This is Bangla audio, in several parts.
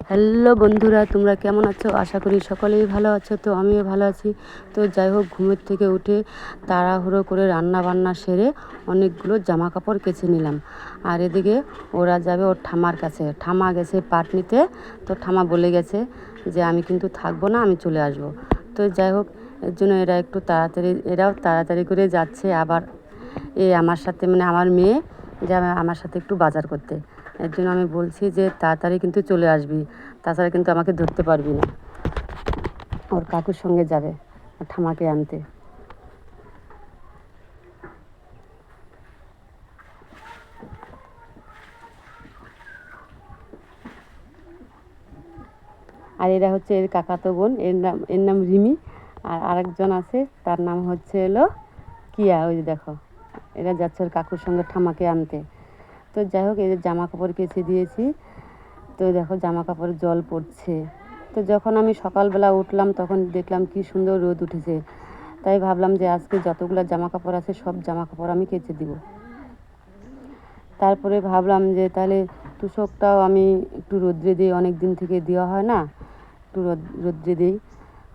হ্যালো বন্ধুরা, তোমরা কেমন আছো? আশা করি সকলেই ভালো আছো। তো আমিও ভালো আছি। তো যাই হোক, ঘুমের থেকে উঠে তাড়াহুড়ো করে রান্না বান্না সেরে অনেকগুলো জামা কাপড় কেচে নিলাম। আর এদিকে ওরা যাবে ওর ঠামার কাছে। ঠামা গেছে পাট নিতে। তো ঠামা বলে গেছে যে আমি কিন্তু থাকবো না, আমি চলে আসবো। তো যাই হোক, এর জন্য এরাও তাড়াতাড়ি করে যাচ্ছে। আবার আমার সাথে, মানে আমার মেয়ে যাবে আমার সাথে একটু বাজার করতে। এর জন্য আমি বলছি যে তাড়াতাড়ি কিন্তু চলে আসবি, তাছাড়া কিন্তু আমাকে ধরতে পারবি না। ওর কাকুর সঙ্গে যাবে ঠামাকে আনতে। আর এরা হচ্ছে এর কাকাতো বোন, এর নাম রিমি। আর আরেকজন আছে, তার নাম হচ্ছে কিয়া। ওই যে দেখো, এরা যাচ্ছে ওর কাকুর সঙ্গে ঠামাকে আনতে। তো যাই হোক, এই যে জামা কাপড় কেচে দিয়েছি। তো দেখো জামা কাপড়ে জল পড়ছে। তো যখন আমি সকালবেলা উঠলাম তখন দেখলাম কি সুন্দর রোদ উঠেছে। তাই ভাবলাম যে আজকে যতগুলো জামা কাপড় আছে সব জামা কাপড় আমি কেচে দিব। তারপরে ভাবলাম যে তাহলে তোশকটাও আমি একটু রোদ্রে দিই, অনেক দিন থেকে দেওয়া হয় না, একটু রোদ্রে দিই।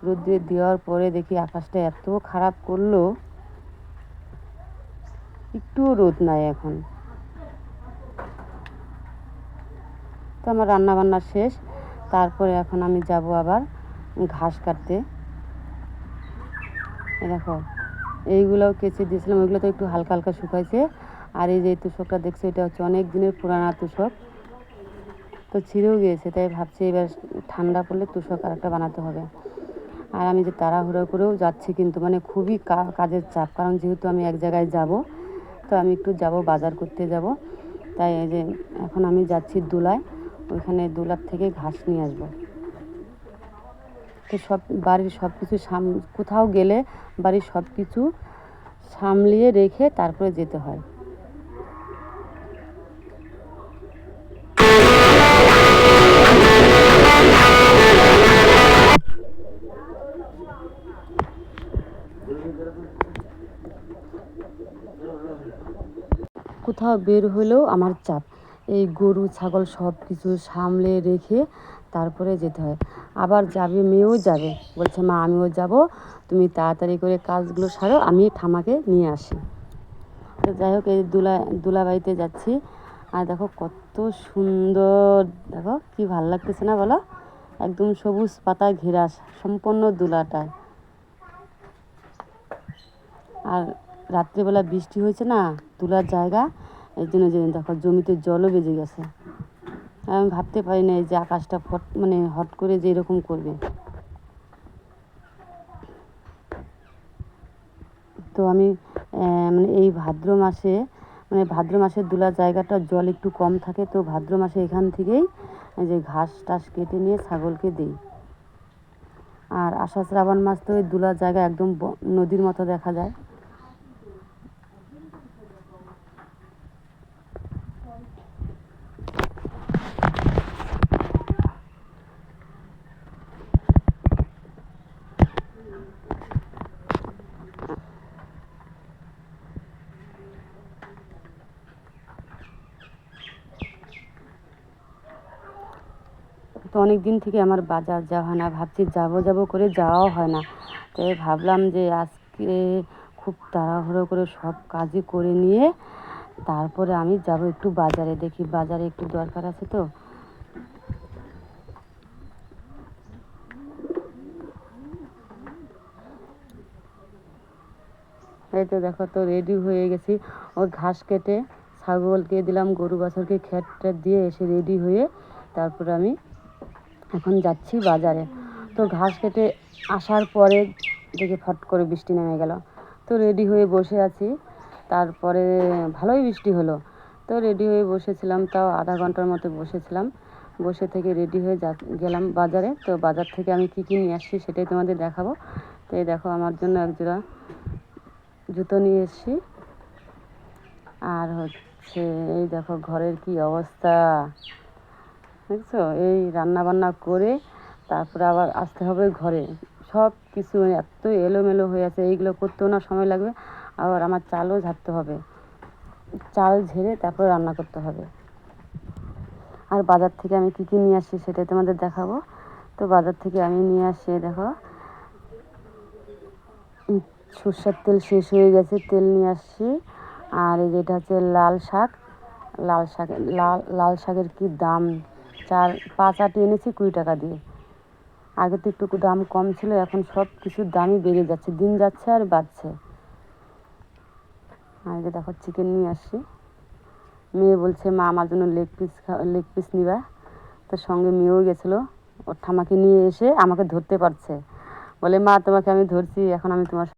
রোদ্রে দেওয়ার পরে দেখি আকাশটা এত খারাপ করলো, একটুও রোদ নাই এখন। তো আমার রান্না বান্না শেষ। তারপরে এখন আমি যাব আবার ঘাস কাটতে। দেখো, এইগুলোও কেচে দিয়েছিলাম, ওইগুলো তো একটু হালকা হালকা শুকাইছে। আর এই যে তোশকটা দেখছো, এটা হচ্ছে অনেক দিনের পুরানা তোশক। তো ছিঁড়েও গিয়েছে, তাই ভাবছি এবার ঠান্ডা পড়লে তোশক আর একটা বানাতে হবে। আর আমি যে তাড়াহুড়ো করেও যাচ্ছি, কিন্তু মানে খুবই কাজের চাপ, কারণ যেহেতু আমি এক জায়গায় যাব। তো আমি একটু যাব, বাজার করতে যাব। তাই এই যে এখন আমি যাচ্ছি দোলায়, ওইখানে দোলার থেকে ঘাস নিয়ে আসবো। তো বাড়ির সব কিছু কোথাও গেলে বাড়ির সব কিছু সামলিয়ে রেখে তারপরে যেতে হয়। কোথাও বের হলেও আমার চাপ, এই গরু ছাগল সব কিছু সামলে রেখে তারপরে যেতে হয়। আবার যাবে, মেয়েও যাবে, বলছে মা আমিও যাব, তুমি তাড়াতাড়ি করে কাজগুলো সারো, আমি ঠামাকে নিয়ে আসি। তো যাই হোক, এই দুলাবাড়িতে যাচ্ছি। আর দেখো কত সুন্দর, দেখো কি ভাল লাগতেছে না বলো? একদম সবুজ পাতায় ঘেরা সম্পূর্ণ দুলাটায়। আর রাত্রিবেলা বৃষ্টি হয়েছে না, তুলার জায়গা, এই জন্য যে দেখো জমিতে জলও বেজে গেছে। আমি ভাবতে পারি না যে আকাশটা মানে হট করে যে এরকম করবে। তো আমি মানে এই ভাদ্র মাসে দুলা জায়গাটা জল একটু কম থাকে। তো ভাদ্র মাসে এখান থেকেই যে ঘাস টাস কেটে নিয়ে ছাগলকে দিই। আর আষাঢ় শ্রাবণ মাস তো ওই দুলার জায়গা একদম নদীর মতো দেখা যায়। তো অনেক দিন থেকে আমার বাজার যাওয়া হয় না, ভাবছি যাব করে যাওয়াও হয় না। তাই ভাবলাম যে আজকে খুব তাড়াহুড়ো করে সব কাজই করে নিয়ে তারপরে আমি যাব একটু বাজারে, দেখি বাজারে একটু দরকার আছে। তো এই তো দেখো, তো রেডি হয়ে গেছি। ওই ঘাস কেটে ছাগলকে দিলাম, গরু বাছুরকে খেত টেত দিয়ে এসে রেডি হয়ে তারপরে আমি এখন যাচ্ছি বাজারে। তো ঘাস কেটে আসার পরে দেখি ফট করে বৃষ্টি নেমে গেল। তো রেডি হয়ে বসে আছি, তারপরে ভালোই বৃষ্টি হলো। তো রেডি হয়ে বসেছিলাম, তাও আধা ঘন্টার মতো বসেছিলাম। বসে থেকে রেডি হয়ে গেলাম বাজারে। তো বাজার থেকে আমি কী কী নিয়ে আসছি সেটাই তোমাদের দেখাবো। তো এই দেখো, আমার জন্য একজোড়া জুতো নিয়ে এসেছি। আর হচ্ছে এই দেখো ঘরের কি অবস্থা দেখছো, এই রান্না বান্না করে তারপরে আবার আসতে হবে ঘরে। সব কিছু এত এলোমেলো হয়ে আছে, এইগুলো করতেও না সময় লাগবে। আবার আমার চালও ঝাড়তে হবে, চাল ঝেড়ে তারপরে রান্না করতে হবে। আর বাজার থেকে আমি কী কী নিয়ে আসছি সেটাই তোমাদের দেখাবো। তো বাজার থেকে আমি নিয়ে আসছি, দেখো সর্ষের তেল শেষ হয়ে গেছে, তেল নিয়ে আসছি। আর এই যেটা হচ্ছে লাল শাক, লাল শাকের কি দাম, 5 আটি এনেছি 20 টাকা দিয়ে। আগে তো একটু দাম কম ছিল, এখন সব কিছুর দামই বেড়ে যাচ্ছে, দিন যাচ্ছে আর বাড়ছে। আর যে দেখো চিকেন নিয়ে আসছি, মেয়ে বলছে মা আমার জন্য লেগ পিস নিবা। তো সঙ্গে মেয়েও গেছিলো, ওর ঠামাকে নিয়ে এসে আমাকে ধরতে পারছে, বলে মা তোমাকে আমি ধরছি, এখন আমি তোমার